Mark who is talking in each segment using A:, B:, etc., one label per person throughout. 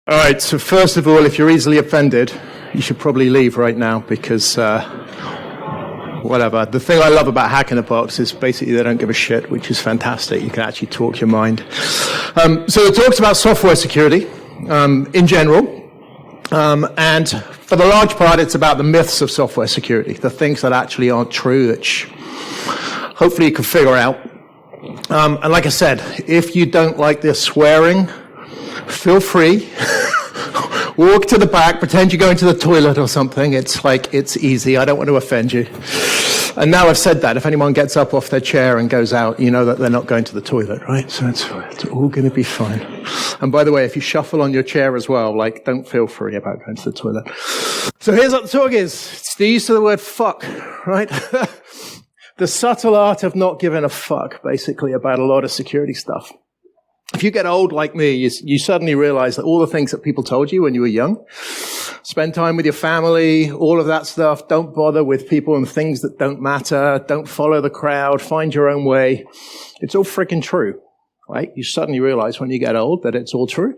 A: All right, so first of all, if you're easily offended, you should probably leave right now because, whatever. The thing I love about Hack in the Box is basically they don't give a shit, which is fantastic. You can actually talk your mind. So it talks about software security in general, and for the large part, it's about the myths of software security, the things that actually aren't true, which hopefully you can figure out. And like I said, if you don't like this swearing, feel free. Walk to the back, pretend you're going to the toilet or something. It's easy. I don't want to offend you. And now I've said that, if anyone gets up off their chair and goes out, you know that they're not going to the toilet, right? So it's all going to be fine. And by the way, if you shuffle on your chair as well, don't feel free about going to the toilet. So here's what the talk is. It's the use of the word fuck, right? The subtle art of not giving a fuck, basically, about a lot of security stuff. If you get old like me, you suddenly realize that all the things that people told you when you were young, spend time with your family, all of that stuff, don't bother with people and things that don't matter, don't follow the crowd, find your own way. It's all freaking true, right? You suddenly realize when you get old that it's all true.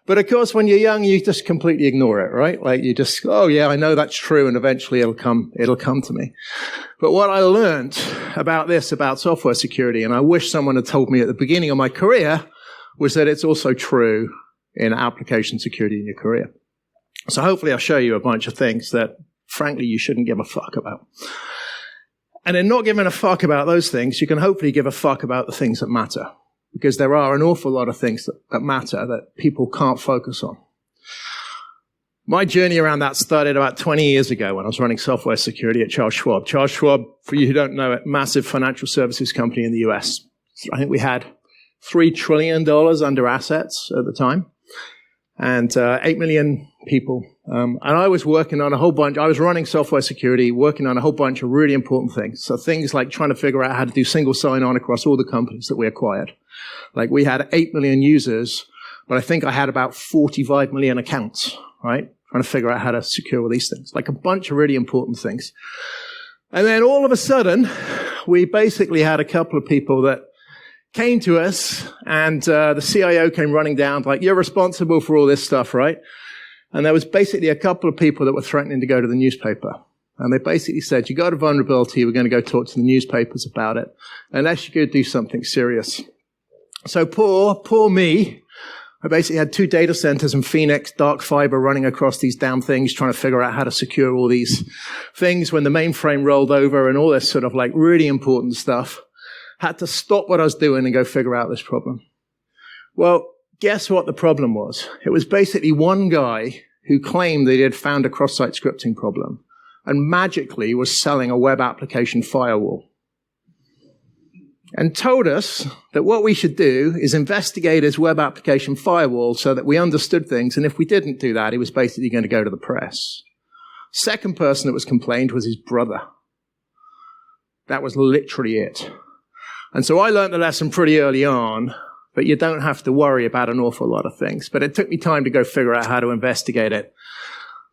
A: But of course, when you're young, you just completely ignore it, right? You just, oh yeah, I know that's true, and eventually it'll come to me. But what I learned about software security, and I wish someone had told me at the beginning of my career, was that it's also true in application security in your career. So hopefully I'll show you a bunch of things that, frankly, you shouldn't give a fuck about. And in not giving a fuck about those things, you can hopefully give a fuck about the things that matter. Because there are an awful lot of things that matter that people can't focus on. My journey around that started about 20 years ago when I was running software security at Charles Schwab. Charles Schwab, for you who don't know it, massive financial services company in the US. I think we had $3 trillion under assets at the time, and 8 million people. And I was working on I was running software security, working on a whole bunch of really important things. So things like trying to figure out how to do single sign-on across all the companies that we acquired. Like we had 8 million users, but I think I had about 45 million accounts, right? Trying to figure out how to secure all these things. Like a bunch of really important things. And then all of a sudden, we basically had a couple of people that came to us, and the CIO came running down, like, you're responsible for all this stuff, right? And there was basically a couple of people that were threatening to go to the newspaper. And they basically said, you got a vulnerability, we're going to go talk to the newspapers about it, unless you go do something serious. So poor me, I basically had 2 data centers in Phoenix, dark fiber running across these damn things, trying to figure out how to secure all these things when the mainframe rolled over and all this sort of like really important stuff. Had to stop what I was doing and go figure out this problem. Well, guess what the problem was? It was basically one guy who claimed that he had found a cross-site scripting problem and magically was selling a web application firewall. And told us that what we should do is investigate his web application firewall so that we understood things, and if we didn't do that, he was basically going to go to the press. Second person that was complained was his brother. That was literally it. And so I learned the lesson pretty early on, but you don't have to worry about an awful lot of things. But it took me time to go figure out how to investigate it.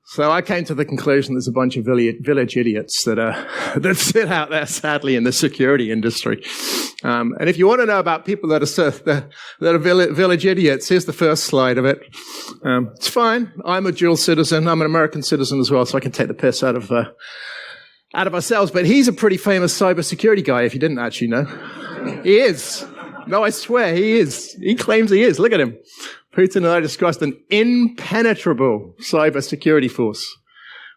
A: So I came to the conclusion there's a bunch of village idiots that sit out there, sadly, in the security industry. And if you want to know about people that are village idiots, here's the first slide of it. It's fine. I'm a dual citizen. I'm an American citizen as well, so I can take the piss out of ourselves. But he's a pretty famous cybersecurity guy, if you didn't actually know. He is. No, I swear, he is. He claims he is. Look at him. Putin and I discussed an impenetrable cybersecurity force,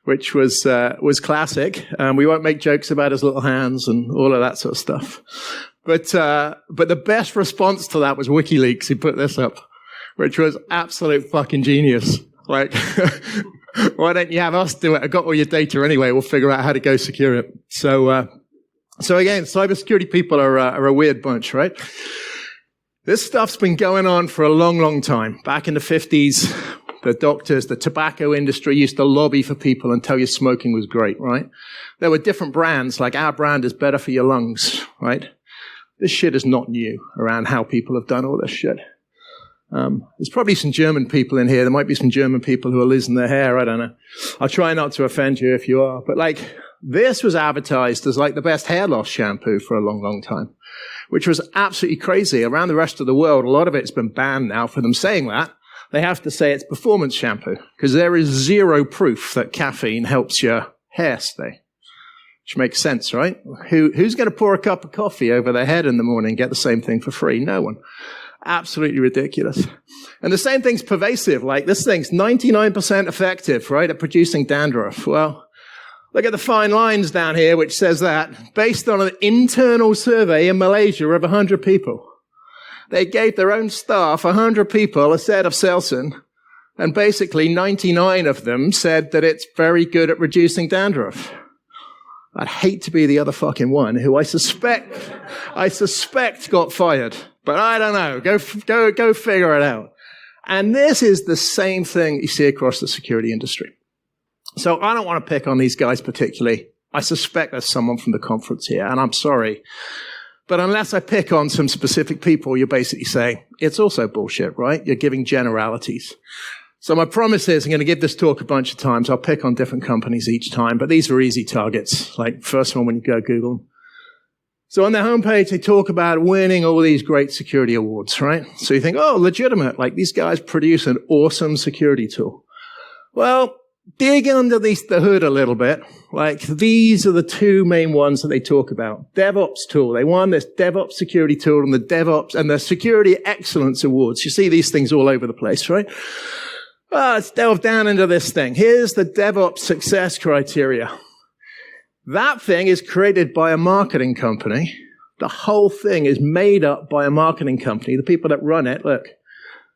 A: which was classic. We won't make jokes about his little hands and all of that sort of stuff. But the best response to that was WikiLeaks. He put this up, which was absolute fucking genius. Like, why don't you have us do it? I got all your data anyway. We'll figure out how to go secure it. So again, cybersecurity people are a weird bunch, right? This stuff's been going on for a long, long time. Back in the 50s, the doctors, the tobacco industry used to lobby for people and tell you smoking was great, right? There were different brands, like our brand is better for your lungs, right? This shit is not new around how people have done all this shit. There's probably some German people in here. There might be some German people who are losing their hair. I don't know. I'll try not to offend you if you are. But this was advertised as the best hair loss shampoo for a long, long time, which was absolutely crazy. Around the rest of the world, a lot of it's been banned now for them saying that. they have to say it's performance shampoo, because there is zero proof that caffeine helps your hair stay. Which makes sense, right? Who's going to pour a cup of coffee over their head in the morning and get the same thing for free? No one. Absolutely ridiculous. And the same thing's pervasive. Like, this thing's 99% effective, right, at producing dandruff. Well, look at the fine lines down here, which says that, based on an internal survey in Malaysia of 100 people. They gave their own staff, 100 people, a set of Selsun, and basically 99 of them said that it's very good at reducing dandruff. I'd hate to be the other fucking one who I suspect got fired. But I don't know. Go figure it out. And this is the same thing you see across the security industry. So I don't want to pick on these guys particularly. I suspect there's someone from the conference here, and I'm sorry. But unless I pick on some specific people, you're basically saying, it's also bullshit, right? You're giving generalities. So my promise is I'm going to give this talk a bunch of times. I'll pick on different companies each time, but these are easy targets. Like, first one when you go Google them. So on their homepage, they talk about winning all these great security awards, right? So you think, oh, legitimate. Like, these guys produce an awesome security tool. Well, dig under the hood a little bit. Like, these are the two main ones that they talk about. DevOps tool. They won this DevOps security tool and the DevOps and the Security Excellence Awards. You see these things all over the place, right? Let's delve down into this thing. Here's the DevOps success criteria. That thing is created by a marketing company. The whole thing is made up by a marketing company. The people that run it, look,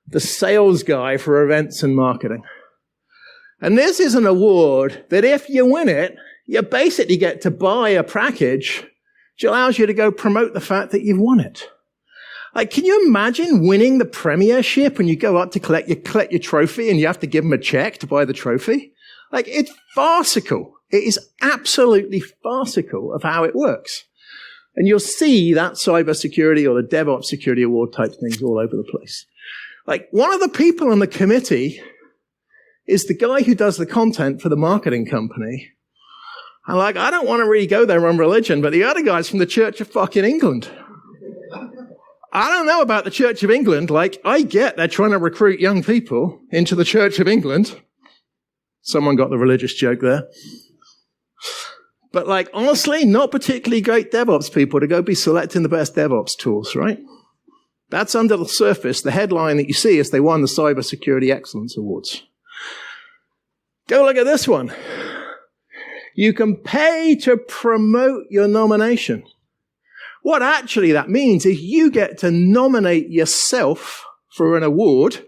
A: the sales guy for events and marketing. And this is an award that if you win it, you basically get to buy a package which allows you to go promote the fact that you've won it. Like, can you imagine winning the premiership and you go up to collect your trophy and you have to give them a check to buy the trophy? Like, it's farcical. It is absolutely farcical of how it works. And you'll see that cybersecurity or the DevOps security award type things all over the place. Like, one of the people on the committee is the guy who does the content for the marketing company. And like, I don't want to really go there on religion, but the other guy's from the Church of fucking England. I don't know about the Church of England. Like, I get they're trying to recruit young people into the Church of England. Someone got the religious joke there. But like, honestly, not particularly great DevOps people to go be selecting the best DevOps tools, right? That's under the surface. The headline that you see is they won the Cybersecurity Excellence Awards. Go look at this one. You can pay to promote your nomination. What actually that means is you get to nominate yourself for an award.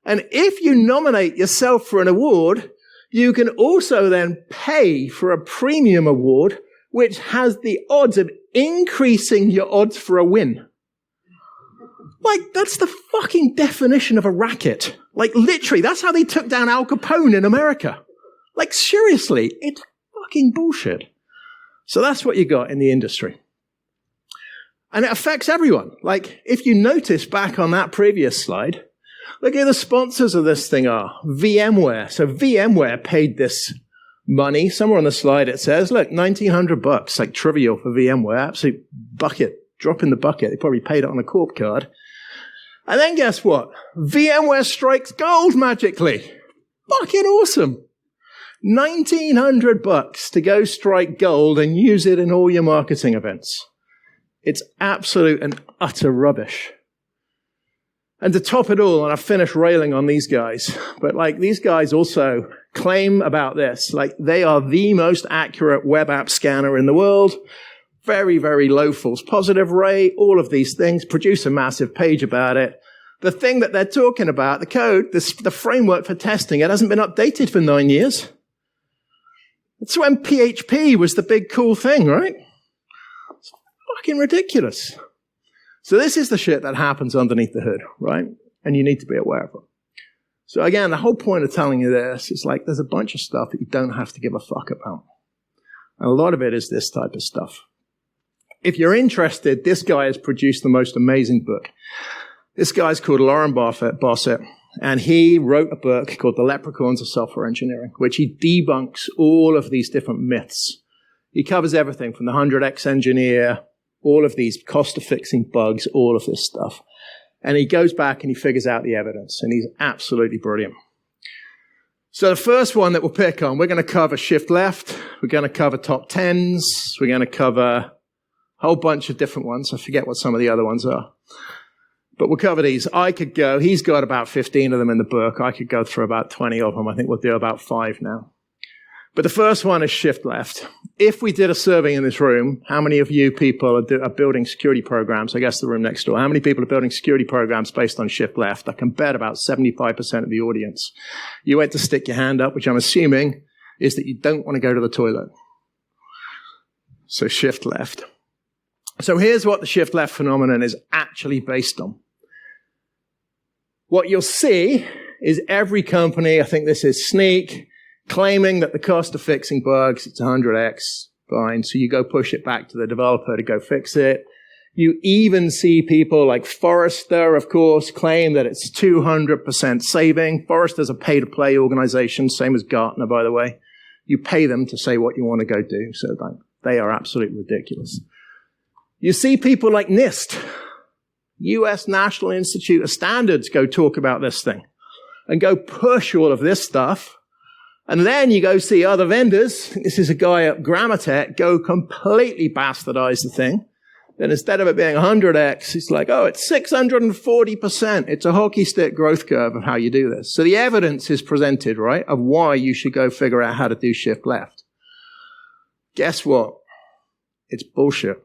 A: And if you nominate yourself for an award, you can also then pay for a premium award, which has the odds of increasing your odds for a win. Like, that's the fucking definition of a racket. Like, literally, that's how they took down Al Capone in America. Like, seriously, it's fucking bullshit. So that's what you got in the industry. And it affects everyone. Like, if you notice back on that previous slide, look who the sponsors of this thing are. VMware. So VMware paid this money. Somewhere on the slide it says, look, $1,900, like trivial for VMware. Absolute bucket. Drop in the bucket. They probably paid it on a corp card. And then guess what? VMware strikes gold magically. Fucking awesome. $1,900 to go strike gold and use it in all your marketing events. It's absolute and utter rubbish. And to top it all, and I've finished railing on these guys, but like these guys also claim about this, like they are the most accurate web app scanner in the world. Very, very low false positive rate, all of these things, produce a massive page about it. The thing that they're talking about, the code, the framework for testing, it hasn't been updated for 9 years. It's when PHP was the big cool thing, right? It's fucking ridiculous. So this is the shit that happens underneath the hood, right? And you need to be aware of it. So again, the whole point of telling you this is like there's a bunch of stuff that you don't have to give a fuck about. And a lot of it is this type of stuff. If you're interested, this guy has produced the most amazing book. This guy's called Lauren Bossett, and he wrote a book called The Leprechauns of Software Engineering, which he debunks all of these different myths. He covers everything from the 100x engineer, all of these cost of fixing bugs, all of this stuff. And he goes back and he figures out the evidence, and he's absolutely brilliant. So the first one that we'll pick on, we're going to cover shift left, we're going to cover top tens, we're going to cover a whole bunch of different ones. I forget what some of the other ones are. But we'll cover these. He's got about 15 of them in the book. I could go through about 20 of them. I think we'll do about 5 now. But the first one is shift left. If we did a survey in this room, how many of you people are building security programs? I guess the room next door. How many people are building security programs based on shift left? I can bet about 75% of the audience. You went to stick your hand up, which I'm assuming is that you don't want to go to the toilet. So shift left. So here's what the shift left phenomenon is actually based on. What you'll see is every company, I think this is Sneak, claiming that the cost of fixing bugs, it's 100x, fine. So you go push it back to the developer to go fix it. You even see people like Forrester, of course, claim that it's 200% saving. Forrester's a pay-to-play organization, same as Gartner, by the way. You pay them to say what you want to go do. So they are absolutely ridiculous. You see people like NIST, US National Institute of Standards, go talk about this thing and go push all of this stuff. And then you go see other vendors. This is a guy at Grammatech, go completely bastardize the thing. Then instead of it being 100x, it's like, oh, it's 640%. It's a hockey stick growth curve of how you do this. So the evidence is presented, right, of why you should go figure out how to do shift left. Guess what? It's bullshit.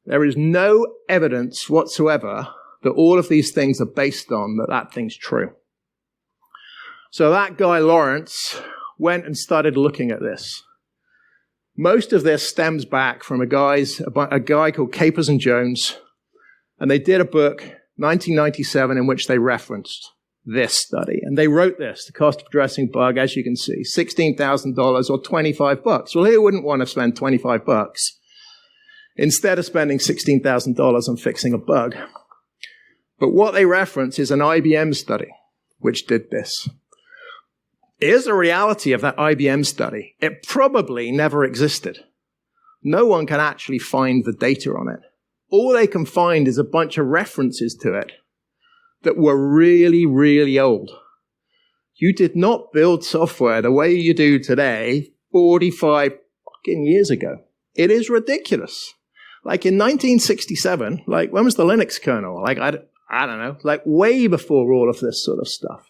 A: There is no evidence whatsoever that all of these things are based on that thing's true. So that guy, Lawrence, went and started looking at this. Most of this stems back from a guy called Capers and Jones, and they did a book, 1997, in which they referenced this study. And they wrote this, the cost of addressing bug, as you can see, $16,000 or $25. Well, who wouldn't want to spend $25 instead of spending $16,000 on fixing a bug? But what they reference is an IBM study, which did this. Here's the reality of that IBM study. It probably never existed. No one can actually find the data on it. All they can find is a bunch of references to it that were really, really old. You did not build software the way you do today 45 fucking years ago. It is ridiculous. Like in 1967, like when was the Linux kernel? Like, I don't know, like way before all of this sort of stuff.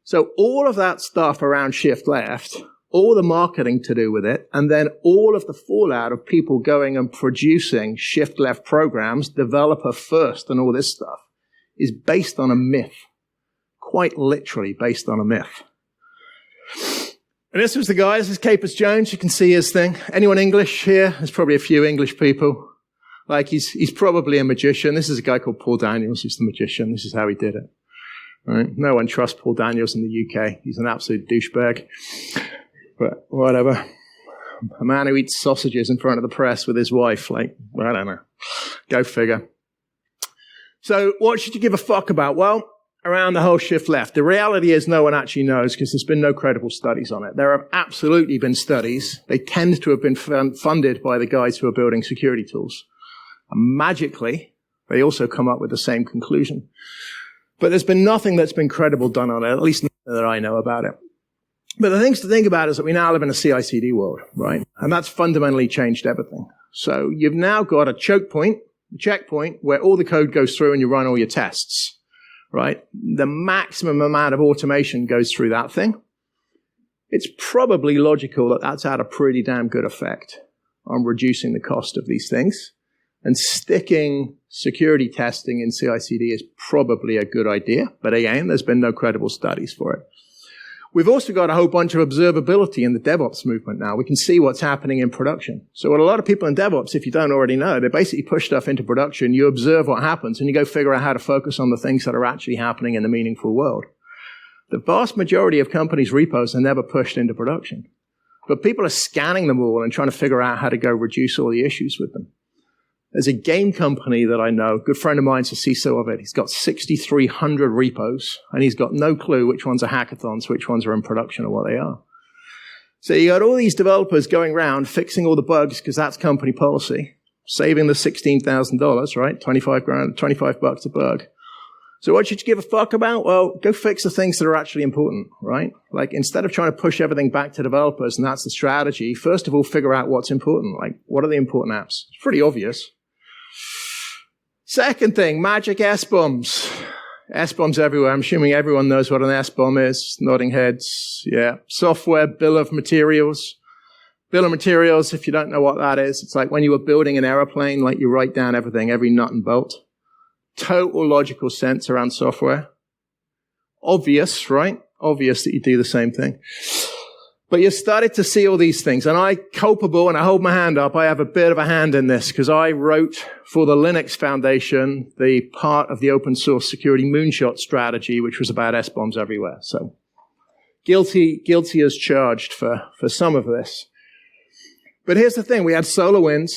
A: So all of that stuff around shift left, all the marketing to do with it, and then all of the fallout of people going and producing shift left programs, developer first and all this stuff, is based on a myth. Quite literally based on a myth. And this was the guy, this is Capers Jones, you can see his thing. Anyone English here? There's probably a few English people. Like he's probably a magician. This is a guy called Paul Daniels, who's the magician. This is how he did it. Right? No one trusts Paul Daniels in the UK. He's an absolute douchebag. But whatever. A man who eats sausages in front of the press with his wife. Like, I don't know. Go figure. So what should you give a fuck about? Well, around the whole shift left. The reality is no one actually knows because there's been no credible studies on it. There have absolutely been studies. They tend to have been funded by the guys who are building security tools. And magically, they also come up with the same conclusion. But there's been nothing that's been credible done on it, at least nothing that I know about it. But the things to think about is that we now live in a CI/CD world, right? And that's fundamentally changed everything. So you've now got a choke point, a checkpoint, where all the code goes through and you run all your tests, right? The maximum amount of automation goes through that thing. It's probably logical that that's had a pretty damn good effect on reducing the cost of these things. And sticking security testing in CI/CD is probably a good idea. But again, there's been no credible studies for it. We've also got a whole bunch of observability in the DevOps movement now. We can see what's happening in production. So what a lot of people in DevOps, if you don't already know, they basically push stuff into production. You observe what happens and you go figure out how to focus on the things that are actually happening in the meaningful world. The vast majority of companies' repos are never pushed into production. But people are scanning them all and trying to figure out how to go reduce all the issues with them. There's a game company that I know, a good friend of mine's a CISO of it. He's got 6,300 repos, and he's got no clue which ones are hackathons, which ones are in production or what they are. So you got all these developers going around fixing all the bugs because that's company policy. saving the $16,000, right? 25 grand, 25 bucks a bug. So what should you give a fuck about? Well, go fix the things that are actually important, right? Like, instead of trying to push everything back to developers, and that's the strategy, first of all, figure out what's important. Like, what are the important apps? It's pretty obvious. Second thing, magic S-bombs. S-bombs everywhere. I'm assuming everyone knows what an S-bomb is. Nodding heads. Yeah. Software bill of materials. Bill of materials, if you don't know what that is, it's like when you were building an airplane, like you write down everything, every nut and bolt. Total logical sense around software. Obvious, right? Obvious that you do the same thing. But you started to see all these things. And I hold my hand up, I have a bit of a hand in this because I wrote for the Linux Foundation the part of the open source security moonshot strategy, which was about S-bombs everywhere. So guilty as charged for some of this. But here's the thing. We had SolarWinds,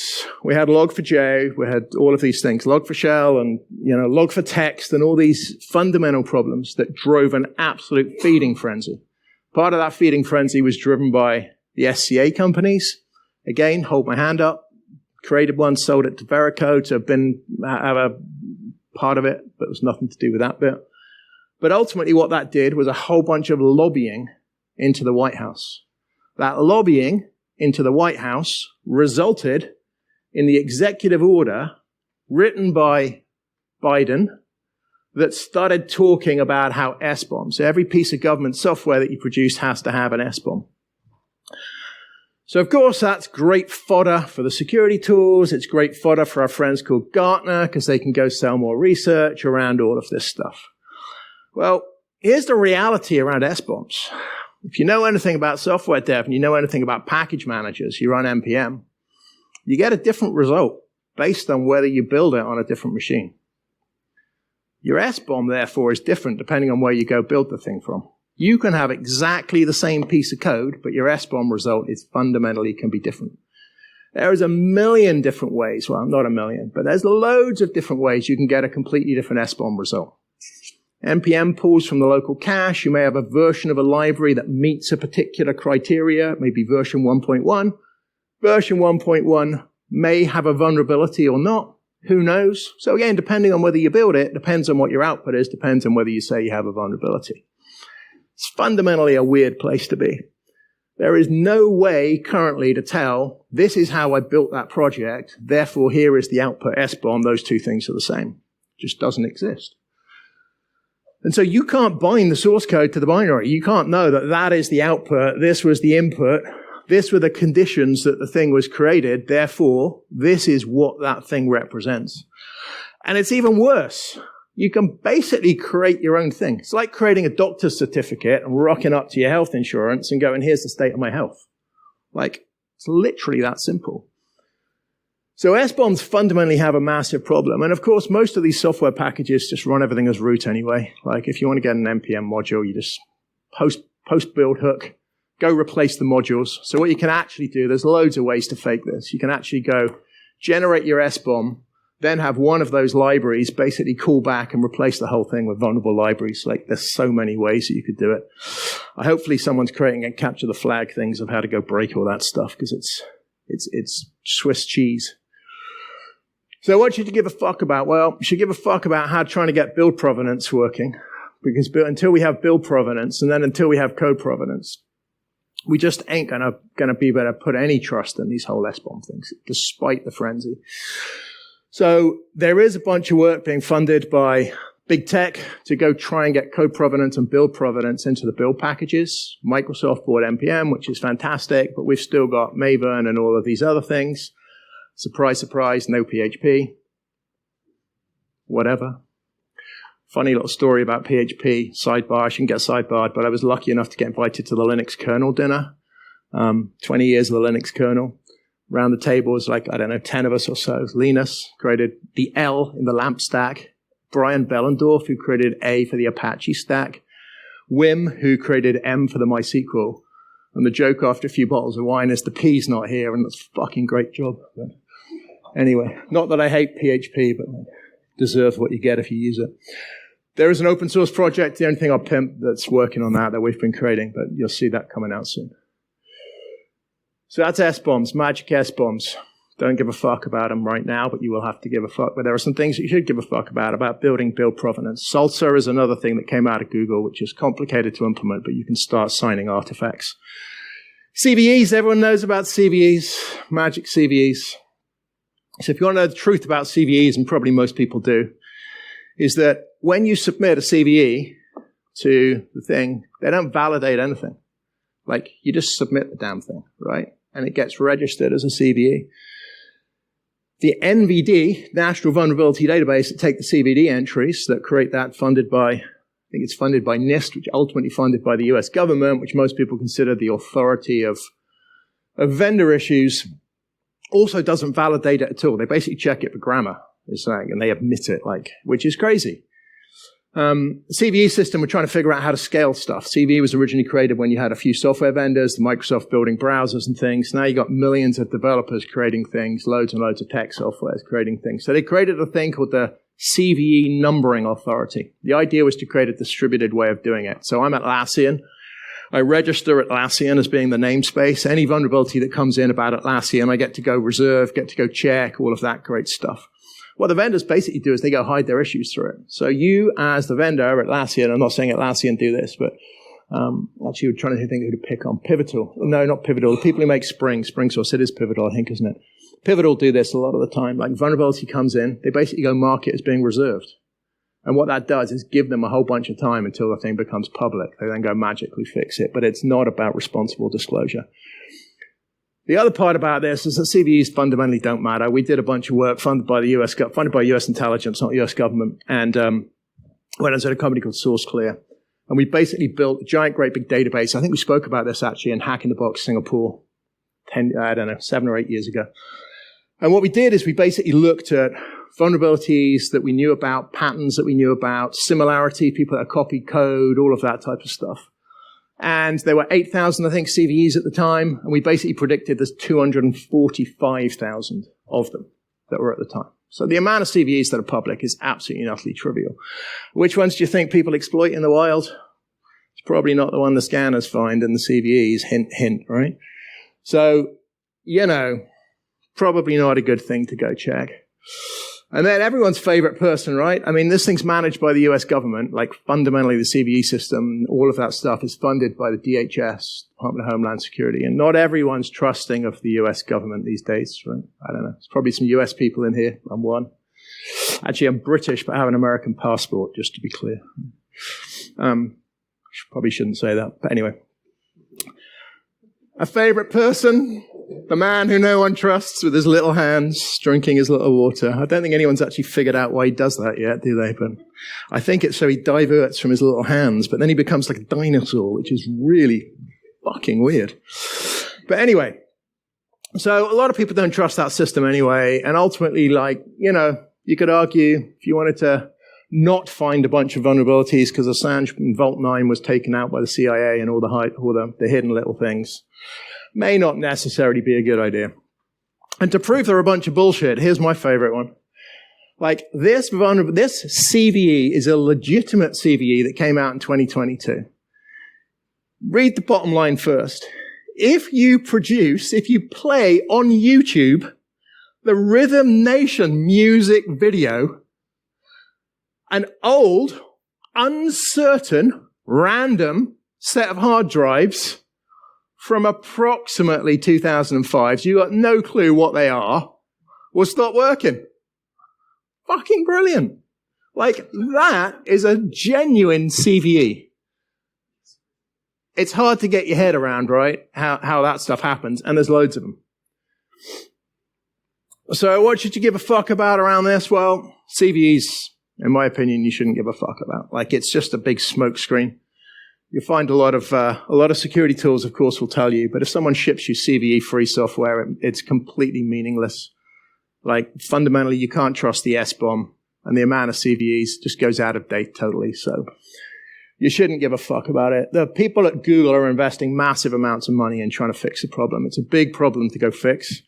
A: we had Log4j, we had all of these things, Log4Shell and, Log4text and all these fundamental problems that drove an absolute feeding frenzy. Part of that feeding frenzy was driven by the SCA companies. Again, hold my hand up, created one, sold it to Verico to have a part of it, but it was nothing to do with that bit. But ultimately what that did was a whole bunch of lobbying into the White House. That lobbying into the White House resulted in the executive order written by Biden that started talking about how S-bombs, every piece of government software that you produce has to have an S-bomb. So, of course, that's great fodder for the security tools. It's great fodder for our friends called Gartner because they can go sell more research around all of this stuff. Well, here's the reality around S-bombs. If you know anything about software dev and you know anything about package managers, you run NPM, you get a different result based on whether you build it on a different machine. Your S-bomb, therefore, is different depending on where you go build the thing from. You can have exactly the same piece of code, but your S-bomb result is fundamentally can be different. There is a million different ways, well, not a million, but there's loads of different ways you can get a completely different S-bomb result. NPM pulls from the local cache. You may have a version of a library that meets a particular criteria, maybe version 1.1. Version 1.1 may have a vulnerability or not. Who knows? So again, depending on whether you build it, depends on what your output is, depends on whether you say you have a vulnerability. It's fundamentally a weird place to be. There is no way currently to tell, this is how I built that project, therefore here is the output S-bomb, those two things are the same. It just doesn't exist. And so you can't bind the source code to the binary. You can't know that that is the output, this was the input, this were the conditions that the thing was created, therefore, this is what that thing represents. And it's even worse. You can basically create your own thing. It's like creating a doctor's certificate and rocking up to your health insurance and going, here's the state of my health. Like, it's literally that simple. So S-bombs fundamentally have a massive problem. And of course, most of these software packages just run everything as root anyway. Like if you want to get an NPM module, you just post build hook, go replace the modules. So what you can actually do, there's loads of ways to fake this. You can actually go generate your S-bomb, then have one of those libraries basically call back and replace the whole thing with vulnerable libraries. Like there's so many ways that you could do it. Hopefully someone's creating and capture the flag things of how to go break all that stuff because it's Swiss cheese. So what should you give a fuck about? Well, you should give a fuck about how trying to get build provenance working. Because until we have build provenance, and then until we have code provenance, we just ain't gonna be able to put any trust in these whole S-bomb things, despite the frenzy. So there is a bunch of work being funded by big tech to go try and get code provenance and build provenance into the build packages. Microsoft bought NPM, which is fantastic, but we've still got Maven and all of these other things. Surprise, surprise, no PHP. Whatever. Funny little story about PHP, sidebar. I shouldn't get sidebarred, but I was lucky enough to get invited to the Linux kernel dinner. 20 years of the Linux kernel. Around the table was 10 of us or so. Linus created the L in the LAMP stack. Brian Bellendorf, who created A for the Apache stack. Wim, who created M for the MySQL. And the joke after a few bottles of wine is the P's not here, and that's a fucking great job. But anyway, not that I hate PHP, but deserve what you get if you use it. There is an open source project, the only thing I'll pimp that's working on that we've been creating, but you'll see that coming out soon. So that's S-bombs, magic S-bombs. Don't give a fuck about them right now, but you will have to give a fuck. But there are some things that you should give a fuck about building build provenance. Salsa is another thing that came out of Google, which is complicated to implement, but you can start signing artifacts. CVEs, everyone knows about CVEs, magic CVEs. So if you want to know the truth about CVEs, and probably most people do, is that when you submit a CVE to the thing, they don't validate anything. Like, you just submit the damn thing, right? And it gets registered as a CVE. The NVD, National Vulnerability Database, that take the CVD entries that create that funded by, I think it's funded by NIST, which ultimately funded by the US government, which most people consider the authority of vendor issues, also doesn't validate it at all. They basically check it for grammar, it's like, and they admit it, like, which is crazy. CVE system, we're trying to figure out how to scale stuff. CVE was originally created when you had a few software vendors, the Microsoft building browsers and things. Now you got millions of developers creating things, loads and loads of tech softwares creating things. So they created a thing called the CVE numbering authority. The idea was to create a distributed way of doing it. So I'm Atlassian. I register Atlassian as being the namespace. Any vulnerability that comes in about Atlassian, I get to go reserve, get to go check, all of that great stuff. What the vendors basically do is they go hide their issues through it. So you, as the vendor, Atlassian, I'm not saying Atlassian do this, but actually we're trying to think who to pick on. Pivotal. No, not Pivotal. The people who make Spring Source, it is Pivotal, I think, isn't it? Pivotal do this a lot of the time. Like, vulnerability comes in, they basically go mark it as being reserved. And what that does is give them a whole bunch of time until the thing becomes public. They then go magically fix it. But it's not about responsible disclosure. The other part about this is that CVEs fundamentally don't matter. We did a bunch of work funded by US intelligence, not US government, and when I was at a company called SourceClear. And we basically built a giant, great big database. I think we spoke about this actually in Hack in the Box Singapore 7 or 8 years ago. And what we did is we basically looked at vulnerabilities that we knew about, patterns that we knew about, similarity, people that copied code, all of that type of stuff. And there were 8,000, I think, CVEs at the time, and we basically predicted there's 245,000 of them that were at the time. So the amount of CVEs that are public is absolutely and utterly trivial. Which ones do you think people exploit in the wild? It's probably not the one the scanners find in the CVEs, hint, hint, right? So, you know, probably not a good thing to go check. And then everyone's favorite person, right? I mean, this thing's managed by the US government, like fundamentally the CVE system, all of that stuff is funded by the DHS, Department of Homeland Security. And not everyone's trusting of the US government these days, right? I don't know. There's probably some US people in here. I'm one. Actually, I'm British, but I have an American passport, just to be clear. Probably shouldn't say that, but anyway. A favorite person? The man who no one trusts with his little hands, drinking his little water. I don't think anyone's actually figured out why he does that yet, do they? But I think it's so he diverts from his little hands, but then he becomes like a dinosaur, which is really fucking weird. But anyway, so a lot of people don't trust that system anyway, and ultimately, like, you know, you could argue if you wanted to not find a bunch of vulnerabilities because Assange and Vault 9 was taken out by the CIA and all the hidden little things, may not necessarily be a good idea. And to prove they're a bunch of bullshit, here's my favorite one. Like, this CVE is a legitimate CVE that came out in 2022. Read the bottom line first. If you play on YouTube the Rhythm Nation music video, an old, uncertain, random set of hard drives from approximately 2005, so you got no clue what they are, will stop working. Fucking brilliant. Like, that is a genuine CVE. It's hard to get your head around, right, how that stuff happens, and there's loads of them. So what should you give a fuck about around this? Well, CVEs, in my opinion, you shouldn't give a fuck about. Like, it's just a big smoke screen. You'll find a lot of security tools, of course, will tell you, but if someone ships you CVE-free software, it's completely meaningless. Like, fundamentally, you can't trust the S-bomb, and the amount of CVEs just goes out of date totally. So you shouldn't give a fuck about it. The people at Google are investing massive amounts of money in trying to fix the problem. It's a big problem to go fix.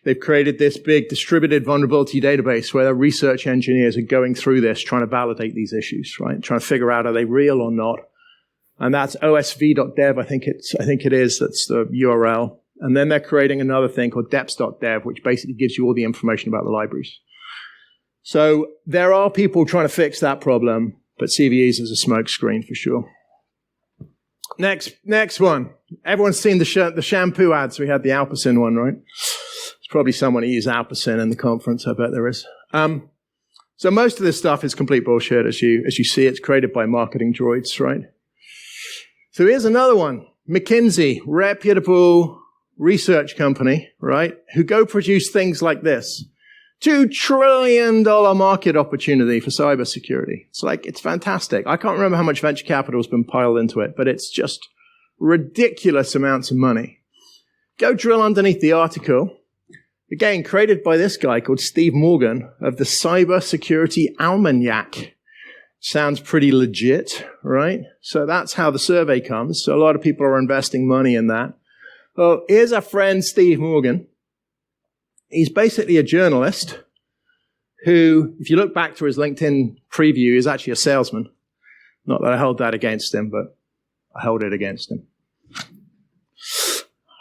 A: They've created this big distributed vulnerability database where the research engineers are going through this, trying to validate these issues, right? Trying to figure out, are they real or not? And that's osv.dev, I think it is. That's the URL. And then they're creating another thing called deps.dev, which basically gives you all the information about the libraries. So there are people trying to fix that problem, but CVEs is a smokescreen for sure. Next one. Everyone's seen the shampoo ads. We had the Alpecin one, right? There's probably someone who used Alpecin in the conference. I bet there is. So most of this stuff is complete bullshit, as you see. It's created by marketing droids, right? So here's another one. McKinsey, reputable research company, right, who go produce things like this. $2 trillion market opportunity for cybersecurity. It's fantastic. I can't remember how much venture capital has been piled into it, but it's just ridiculous amounts of money. Go drill underneath the article. Again, created by this guy called Steve Morgan of the Cybersecurity Almanac. Sounds pretty legit, right? So that's how the survey comes. So a lot of people are investing money in that. Well, here's our friend Steve Morgan. He's basically a journalist who, if you look back to his LinkedIn preview, is actually a salesman. Not that I held that against him, but I held it against him.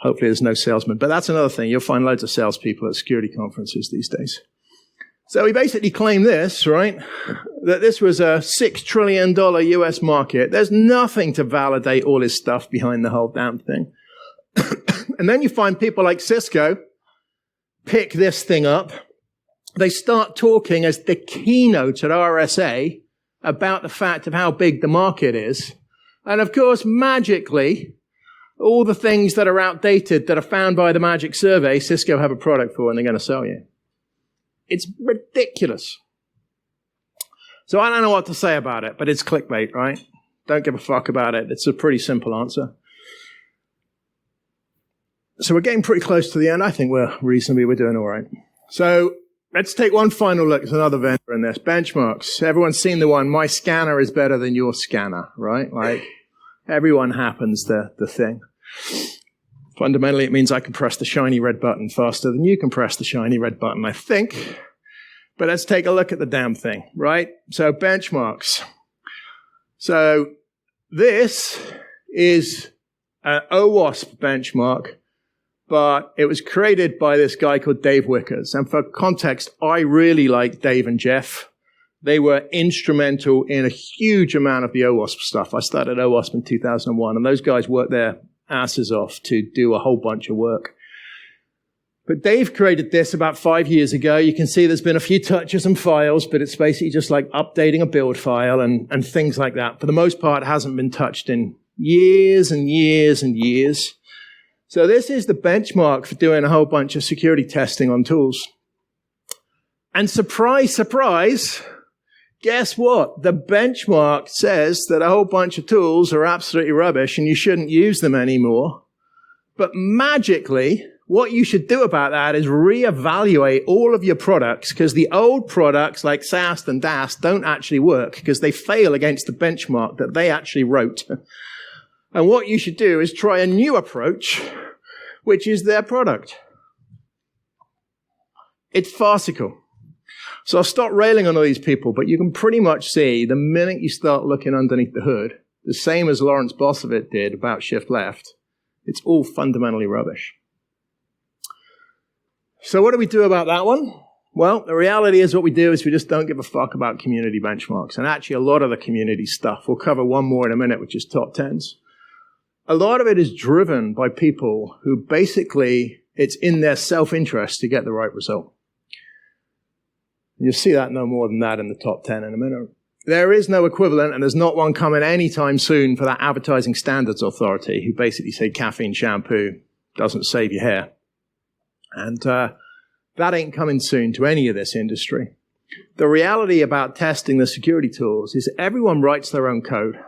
A: Hopefully there's no salesman. But that's another thing. You'll find loads of salespeople at security conferences these days. So he basically claimed this, right, that this was a $6 trillion US market. There's nothing to validate all his stuff behind the whole damn thing. And then you find people like Cisco pick this thing up. They start talking as the keynote at RSA about the fact of how big the market is. And of course, magically, all the things that are outdated that are found by the magic survey, Cisco have a product for and they're going to sell you. It's ridiculous. So I don't know what to say about it, but it's clickbait, right? Don't give a fuck about it. It's a pretty simple answer. So we're getting pretty close to the end. I think we're doing all right. So let's take one final look at another vendor in this. Benchmarks. Everyone's seen the one, my scanner is better than your scanner, right? Like everyone happens the thing. Fundamentally, it means I can press the shiny red button faster than you can press the shiny red button, I think. But let's take a look at the damn thing, right? So benchmarks. So this is an OWASP benchmark, but it was created by this guy called Dave Wickers. And for context, I really like Dave and Jeff. They were instrumental in a huge amount of the OWASP stuff. I started OWASP in 2001, and those guys worked their asses off to do a whole bunch of work. But Dave created this about 5 years ago. You can see there's been a few touches and files, but it's basically just like updating a build file and things like that. For the most part, it hasn't been touched in years and years and years. So this is the benchmark for doing a whole bunch of security testing on tools. And surprise, surprise, guess what? The benchmark says that a whole bunch of tools are absolutely rubbish and you shouldn't use them anymore. But magically, what you should do about that is reevaluate all of your products, because the old products like SAST and DAST don't actually work because they fail against the benchmark that they actually wrote. And what you should do is try a new approach, which is their product. It's farcical. So I'll stop railing on all these people, but you can pretty much see the minute you start looking underneath the hood, the same as Lawrence Bosovit did about shift left, it's all fundamentally rubbish. So what do we do about that one? Well, the reality is what we do is we just don't give a fuck about community benchmarks. And actually a lot of the community stuff, we'll cover one more in a minute, which is top 10s. A lot of it is driven by people who basically, it's in their self-interest to get the right result. You'll see that no more than that in the top 10 in a minute. There is no equivalent, and there's not one coming anytime soon for that Advertising Standards Authority, who basically say caffeine shampoo doesn't save your hair. And that ain't coming soon to any of this industry. The reality about testing the security tools is everyone writes their own code.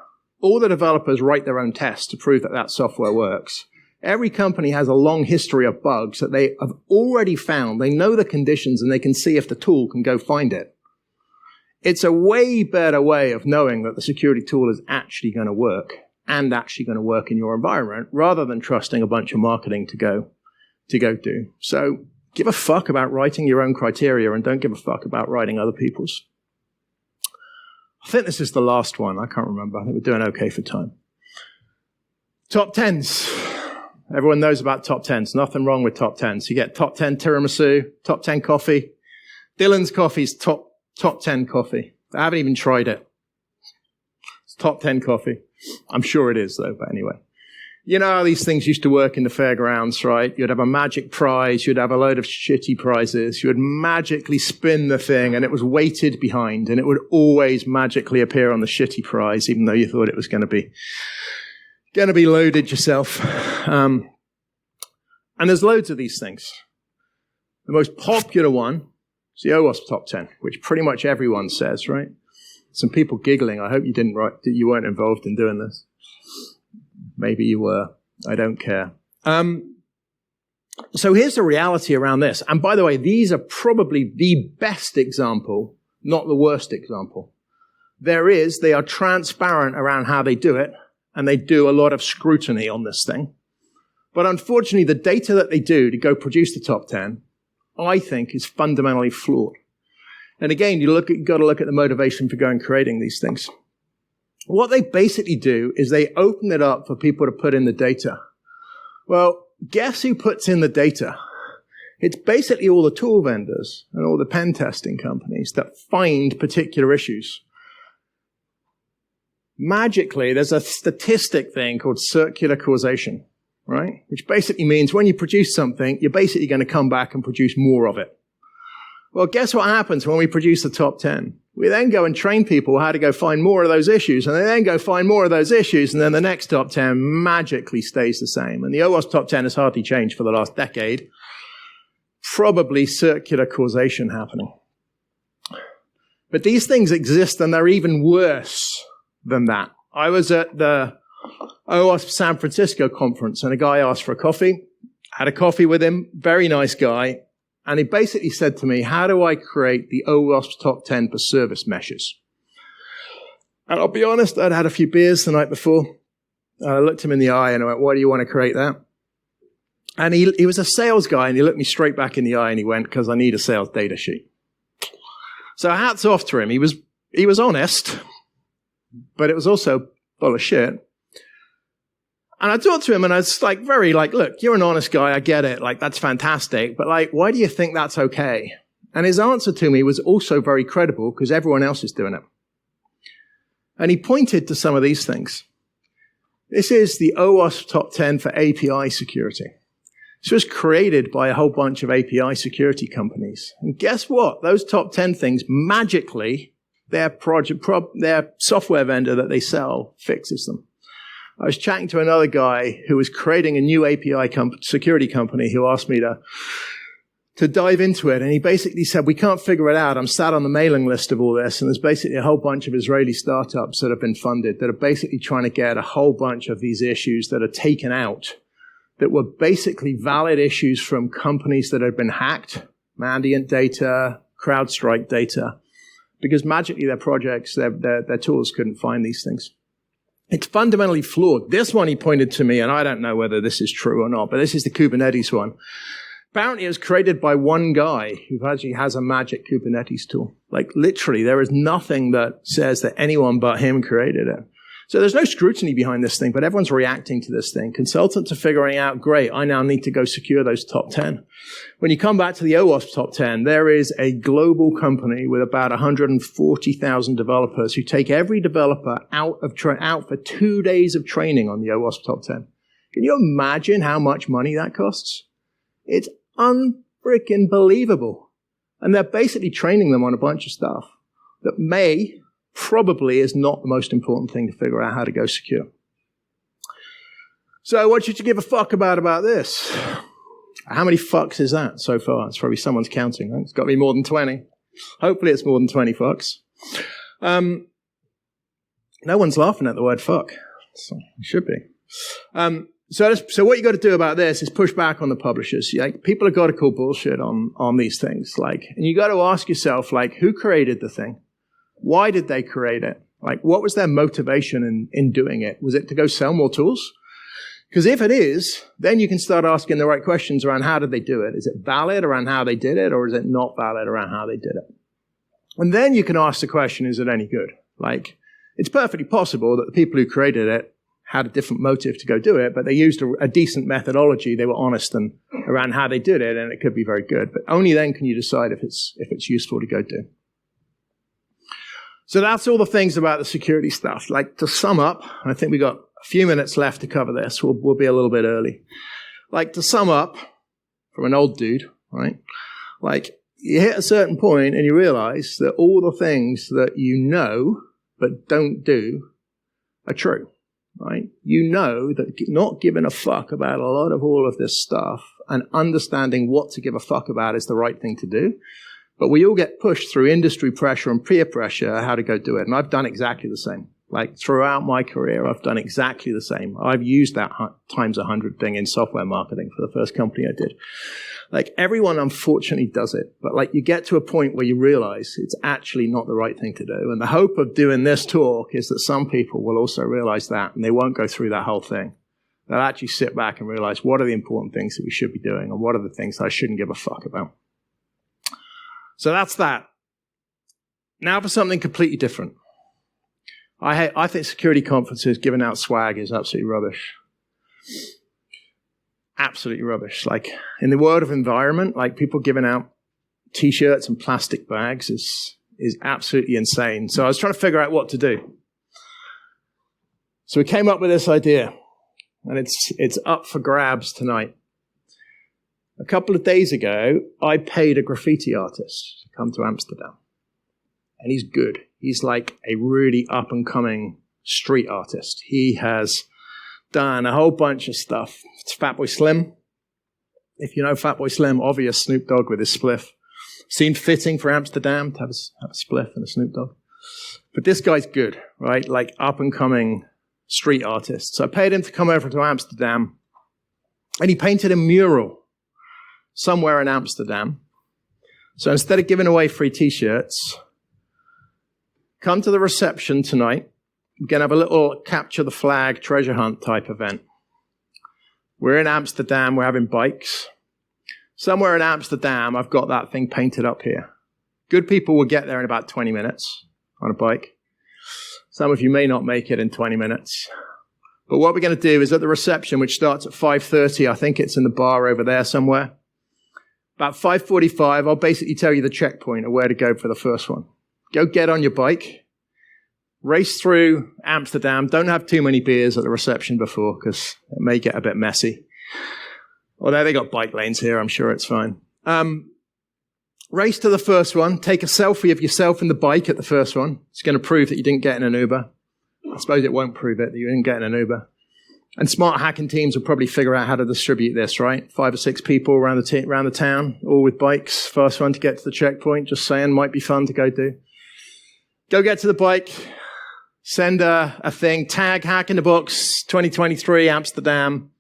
A: All the developers write their own tests to prove that that software works. Every company has a long history of bugs that they have already found. They know the conditions and they can see if the tool can go find it. It's a way better way of knowing that the security tool is actually going to work and actually going to work in your environment rather than trusting a bunch of marketing to go do. So give a fuck about writing your own criteria and don't give a fuck about writing other people's. I think this is the last one. I can't remember. I think we're doing okay for time. Top 10s. Everyone knows about top 10s. Nothing wrong with top 10s. You get top 10 tiramisu, top 10 coffee. Dylan's coffee's top 10 coffee. I haven't even tried it. It's top 10 coffee. I'm sure it is, though, but anyway. You know how these things used to work in the fairgrounds, right? You'd have a magic prize, you'd have a load of shitty prizes, you would magically spin the thing, and it was weighted behind, and it would always magically appear on the shitty prize, even though you thought it was going to be loaded yourself. And there's loads of these things. The most popular one is the OWASP top 10, which pretty much everyone says, right? Some people giggling. I hope you weren't involved in doing this. Maybe you were. I don't care. So here's the reality around this. And by the way, these are probably the best example, not the worst example. They are transparent around how they do it, and they do a lot of scrutiny on this thing. But unfortunately, the data that they do to go produce the top 10, I think, is fundamentally flawed. And again, you've got to look at the motivation for going creating these things. What they basically do is they open it up for people to put in the data. Well, guess who puts in the data? It's basically all the tool vendors and all the pen testing companies that find particular issues. Magically, there's a statistic thing called circular causation, right? Which basically means when you produce something, you're basically going to come back and produce more of it. Well, guess what happens when we produce the top 10? We then go and train people how to go find more of those issues, and they then go find more of those issues, and then the next top 10 magically stays the same. And the OWASP top 10 has hardly changed for the last decade. Probably circular causation happening. But these things exist, and they're even worse than that. I was at the OWASP San Francisco conference, and a guy asked for a coffee. Had a coffee with him, very nice guy. And he basically said to me, how do I create the OWASP top 10 for service meshes? And I'll be honest, I'd had a few beers the night before. I looked him in the eye and I went, why do you want to create that? And he was a sales guy, and he looked me straight back in the eye and he went, because I need a sales data sheet. So hats off to him. He was honest, but it was also full of shit. And I talked to him and I was look, you're an honest guy. I get it. That's fantastic. But why do you think that's okay? And his answer to me was also very credible because everyone else is doing it. And he pointed to some of these things. This is the OWASP top 10 for API security. This was created by a whole bunch of API security companies. And guess what? Those top 10 things, magically, their software vendor that they sell fixes them. I was chatting to another guy who was creating a new API security company who asked me to dive into it. And he basically said, we can't figure it out. I'm sat on the mailing list of all this. And there's basically a whole bunch of Israeli startups that have been funded that are basically trying to get a whole bunch of these issues that are taken out that were basically valid issues from companies that had been hacked, Mandiant data, CrowdStrike data, because magically their projects, their tools couldn't find these things. It's fundamentally flawed. This one he pointed to me, and I don't know whether this is true or not, but this is the Kubernetes one. Apparently it was created by one guy who actually has a magic Kubernetes tool. Literally, there is nothing that says that anyone but him created it. So there's no scrutiny behind this thing, but everyone's reacting to this thing. Consultants are figuring out, great, I now need to go secure those top 10. When you come back to the OWASP top 10, there is a global company with about 140,000 developers who take every developer out for 2 days of training on the OWASP top 10. Can you imagine how much money that costs? It's unfreaking believable. And they're basically training them on a bunch of stuff that probably is not the most important thing to figure out how to go secure. So what should you give a fuck about this? How many fucks is that so far? It's probably someone's counting, right? It's got to be more than 20. Hopefully it's more than 20 fucks. No one's laughing at the word fuck. So it should be. So what you got to do about this is push back on the publishers. People have got to call bullshit on these things. And you got to ask yourself, who created the thing? Why did they create it? What was their motivation in doing it? Was it to go sell more tools? Because if it is, then you can start asking the right questions around how did they do it? Is it valid around how they did it, or is it not valid around how they did it? And then you can ask the question, is it any good? It's perfectly possible that the people who created it had a different motive to go do it, but they used a decent methodology. They were honest and around how they did it, and it could be very good. But only then can you decide if it's useful to go do. So that's all the things about the security stuff. Like, to sum up, I think we got a few minutes left to cover this. We'll be a little bit early. Like, to sum up, from an old dude, right? Like, you hit a certain point and you realize that all the things that you know but don't do are true, right? You know that not giving a fuck about a lot of all of this stuff and understanding what to give a fuck about is the right thing to do. But we all get pushed through industry pressure and peer pressure how to go do it. And I've done exactly the same. Like, throughout my career, I've done exactly the same. I've used that times 100 thing in software marketing for the first company I did. Like, everyone unfortunately does it. But like, you get to a point where you realize it's actually not the right thing to do. And the hope of doing this talk is that some people will also realize that, and they won't go through that whole thing. They'll actually sit back and realize, what are the important things that we should be doing, and what are the things I shouldn't give a fuck about. So that's that. Now for something completely different. I think security conferences giving out swag is absolutely rubbish. Absolutely rubbish. Like, in the world of environment, like, people giving out T-shirts and plastic bags is absolutely insane. So I was trying to figure out what to do. So we came up with this idea, and it's up for grabs tonight. A couple of days ago, I paid a graffiti artist to come to Amsterdam. And he's good. He's like a really up-and-coming street artist. He has done a whole bunch of stuff. It's Fatboy Slim. If you know Fatboy Slim, obvious Snoop Dogg with his spliff. Seemed fitting for Amsterdam to have a spliff and a Snoop Dogg. But this guy's good, right? Like, up-and-coming street artist. So I paid him to come over to Amsterdam, and he painted a mural somewhere in Amsterdam. So instead of giving away free T-shirts, come to the reception tonight. We're going to have a little capture the flag treasure hunt type event. We're in Amsterdam. We're having bikes. Somewhere in Amsterdam, I've got that thing painted up here. Good people will get there in about 20 minutes on a bike. Some of you may not make it in 20 minutes. But what we're going to do is at the reception, which starts at 5:30, I think it's in the bar over there somewhere. About 5:45, I'll basically tell you the checkpoint of where to go for the first one. Go get on your bike, race through Amsterdam. Don't have too many beers at the reception before, because it may get a bit messy. Although they got bike lanes here, I'm sure it's fine. Race to the first one. Take a selfie of yourself and the bike at the first one. It's going to prove that you didn't get in an Uber. I suppose it won't prove it that you didn't get in an Uber. And smart hacking teams will probably figure out how to distribute this, right? 5 or 6 people around the town, all with bikes. First one to get to the checkpoint. Just saying, might be fun to go do. Go get to the bike, send a thing, tag Hack in the Box 2023 Amsterdam.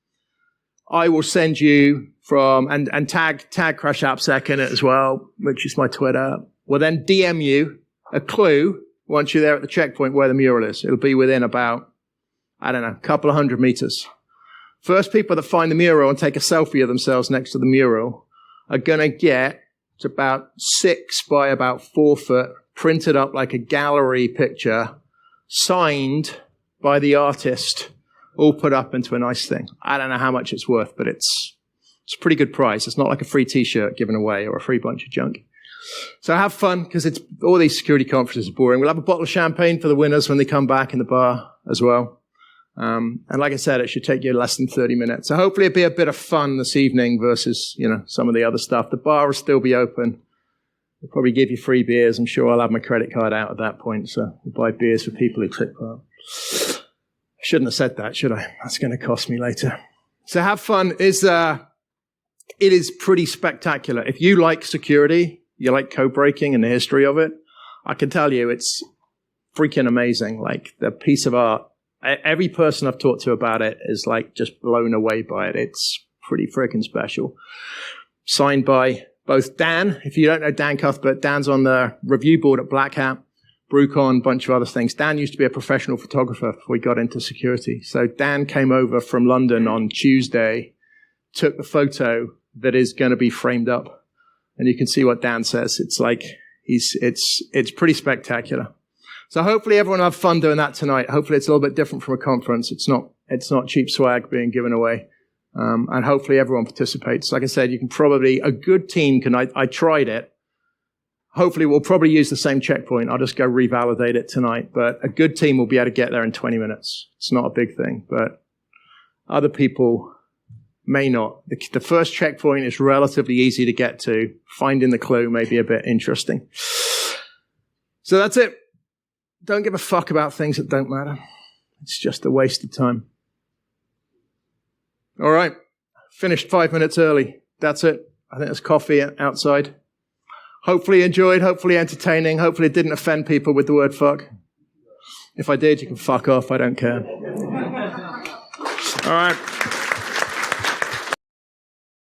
A: I will send you and tag Crash AppSec in it as well, which is my Twitter. We'll then DM you a clue once you're there at the checkpoint where the mural is. It'll be within about, I don't know, a couple of 100 meters. First people that find the mural and take a selfie of themselves next to the mural are going to get, it's about 6 by about 4 foot, printed up like a gallery picture, signed by the artist, all put up into a nice thing. I don't know how much it's worth, but it's a pretty good price. It's not like a free T-shirt given away or a free bunch of junk. So have fun, because it's all these security conferences are boring. We'll have a bottle of champagne for the winners when they come back in the bar as well. And like I said, it should take you less than 30 minutes. So hopefully it'll be a bit of fun this evening versus, some of the other stuff. The bar will still be open. They'll probably give you free beers. I'm sure I'll have my credit card out at that point, so we'll buy beers for people who click part. I shouldn't have said that, should I? That's going to cost me later. So have fun. It is pretty spectacular. If you like security, you like code breaking and the history of it, I can tell you it's freaking amazing. Like, the piece of art, every person I've talked to about it is like just blown away by it. It's pretty freaking special. Signed by both Dan, if you don't know Dan Cuthbert, Dan's on the review board at Black Hat, Brucon, a bunch of other things. Dan used to be a professional photographer before he got into security. So Dan came over from London on Tuesday, took the photo that is going to be framed up. And you can see what Dan says. It's like, it's pretty spectacular. So hopefully everyone will have fun doing that tonight. Hopefully it's a little bit different from a conference. It's not It's not cheap swag being given away. And hopefully everyone participates. Like I said, you can probably, a good team can, I tried it. Hopefully we'll probably use the same checkpoint. I'll just go revalidate it tonight. But a good team will be able to get there in 20 minutes. It's not a big thing, but other people may not. The first checkpoint is relatively easy to get to. Finding the clue may be a bit interesting. So that's it. Don't give a fuck about things that don't matter. It's just a waste of time. All right. Finished 5 minutes early. That's it. I think there's coffee outside. Hopefully enjoyed, hopefully entertaining, hopefully it didn't offend people with the word fuck. If I did, you can fuck off. I don't care. All right.